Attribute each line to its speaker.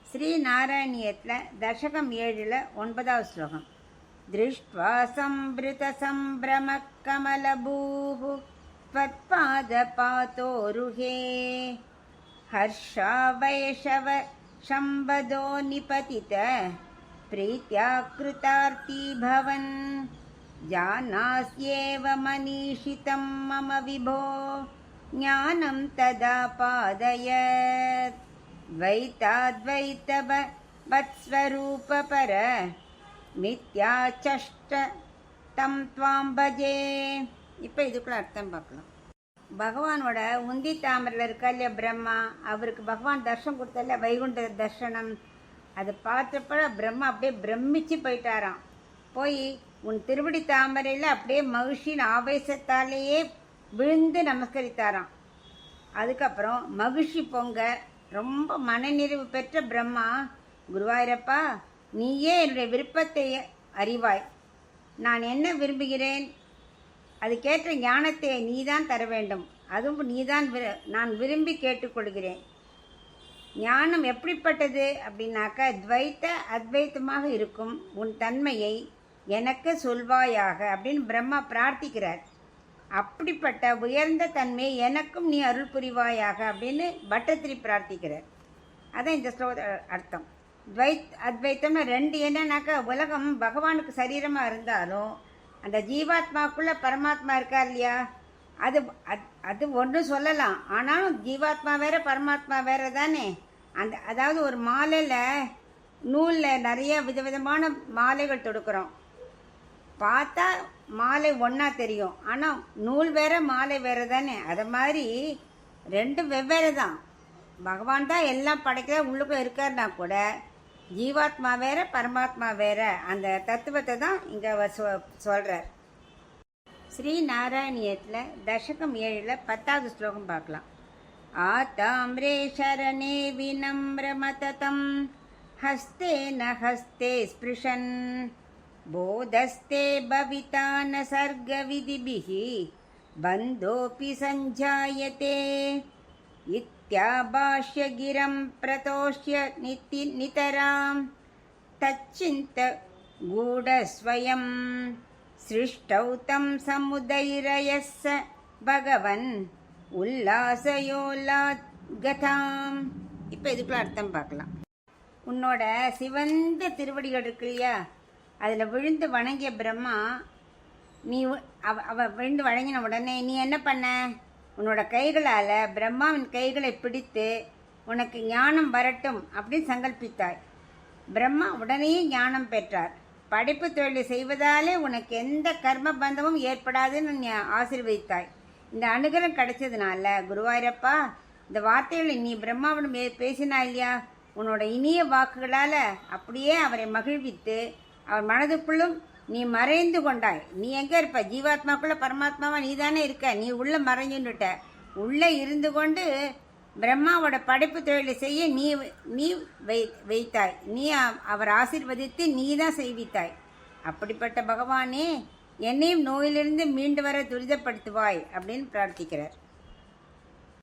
Speaker 1: ஸ்ரீ நாராயணியத்தில் தசகம் 7ல் 9வது ஸ்லோகம். திருஷ்ட்வா சம்பிருத சம்பிரம கமலபூः त्वत्पादपातोरुहे हर्षा वैषव शम्बदो निपतित प्रीत्या कृतार्ती भवन् जानास्येव मनीषितं मम विभो ज्ञानं तदा पादयत् द्वैताद्वैतव वत्स्वरूपपर मिथ्याचष्ट तं त्वां भजे. இப்போ இதுக்குள்ள அர்த்தம் பார்க்கலாம். பகவானோட உந்தி தாமரில் இருக்கா இல்லையா பிரம்மா, அவருக்கு பகவான் தர்ஷனம் கொடுத்தல வைகுண்ட தர்ஷனம். அதை பார்த்தப்ப பிரம்மா அப்படியே பிரமிச்சு போயிட்டாராம். போய் உன் திருவடி தாமரையில் அப்படியே மகிழ்ச்சியின் ஆவேசத்தாலேயே விழுந்து நமஸ்கரித்தாராம். அதுக்கப்புறம் மகிழ்ச்சி பொங்க ரொம்ப மனநிறைவு பெற்ற பிரம்மா, குருவாயூரப்பா நீயே என்னுடைய விருப்பத்தை அறிவாய், நான் என்ன விரும்புகிறேன் அதுக்கேற்ற ஞானத்தை நீதான் தர வேண்டும், அதுவும் நீதான் நான் விரும்பி கேட்டுக்கொள்கிறேன். ஞானம் எப்படிப்பட்டது அப்படின்னாக்கா துவைத்த அத்வைத்தமாக இருக்கும் உன் தன்மையை எனக்கு சொல்வாயாக அப்படின்னு பிரம்மா பிரார்த்திக்கிறார். அப்படிப்பட்ட உயர்ந்த தன்மையை எனக்கும் நீ அருள் புரிவாயாக அப்படின்னு பட்டத்திரி பிரார்த்திக்கிறார். அதான் இந்த ஸ்லோக அர்த்தம். அத்வைத்தம்னு ரெண்டு. என்னன்னாக்கா உலகம் பகவானுக்கு சரீரமாக இருந்தாலும் அந்த ஜீவாத்மாவுக்குள்ளே பரமாத்மா இருக்கார் இல்லையா, அது அது ஒன்று சொல்லலாம். ஆனாலும் ஜீவாத்மா வேற பரமாத்மா வேற தானே. அதாவது ஒரு மாலையில் நூலில் நிறைய விதவிதமான மாலைகள் தொடுக்கிறோம். பார்த்தா மாலை ஒன்றா தெரியும், ஆனால் நூல் வேற மாலை வேற தானே. அது மாதிரி ரெண்டும் வெவ்வேறு தான். பகவான் தான் எல்லாம் படைக்கிற உள்ளுக்குள்ள இருக்காருனா கூட ஜீவாத்மா வேற பரமாத்மா வேற, அந்த தத்துவத்தை தான் இங்கே சொல்கிறார். ஸ்ரீ நாராயணியத்தில் தசகம் 7ல் 10வது ஸ்லோகம் பார்க்கலாம். ஆதாம்ரே சரணே வினம்ரமததம் ஹஸ்தே ந ஹஸ்தே ஸ்பிருஷன் போதஸ்தே பவிதான சர்க விதிபிஹி பந்தோபி சஞ்சாயதே இத்யாபாஷ்ய கிரம் பிரதோஷ்ய நிதராம் தச்சிந்த கூடஸ்வயம் சிருஷ்டௌ தம் சமுதைரயஸ்ஸ பகவன் உல்லாசயோலாத்கதாம். இப்போ இதுக்குள்ள அர்த்தம் பார்க்கலாம். உன்னோட சிவந்த திருவடிகள் இருக்கு இல்லையா, அதில் விழுந்து வணங்கிய பிரம்மா, நீ அவ விழுந்து வணங்கின உடனே நீ என்ன பண்ண, உன்னோட கைகளால் பிரம்மாவின் கைகளை பிடித்து உனக்கு ஞானம் வரட்டும் அப்படின்னு சங்கல்பித்தாய். பிரம்மா உடனே ஞானம் பெற்றார். படைப்பு தொழிலை செய்வதாலே உனக்கு எந்த கர்ம பந்தமும் ஏற்படாதுன்னு நீ ஆசீர்வதித்தாய். இந்த அனுகிரகம் கிடைச்சதுனால குருவாயூரப்பா இந்த வார்த்தைகளை நீ பிரம்மாவிடம் பேசினா இல்லையா, உன்னோட இனிய வாக்குகளால் அப்படியே அவரை மகிழ்வித்து அவர் மனதுக்குள்ளும் நீ மறைந்து கொண்டாய். நீ எங்கே இருப்ப, ஜீவாத்மாக்குள்ள பரமாத்மாவா நீ தானே இருக்க, நீ உள்ள மறைஞ்சுன்னுட்ட. உள்ளே இருந்து கொண்டு பிரம்மாவோட படைப்பு தொழிலை செய்ய நீ வைத்தாய். நீ அவர் ஆசீர்வதித்து நீ தான் செய்வித்தாய். அப்படிப்பட்ட பகவானே என்னையும் நோயிலிருந்து மீண்டு வர துரிதப்படுத்துவாய் அப்படின்னு பிரார்த்திக்கிறார்.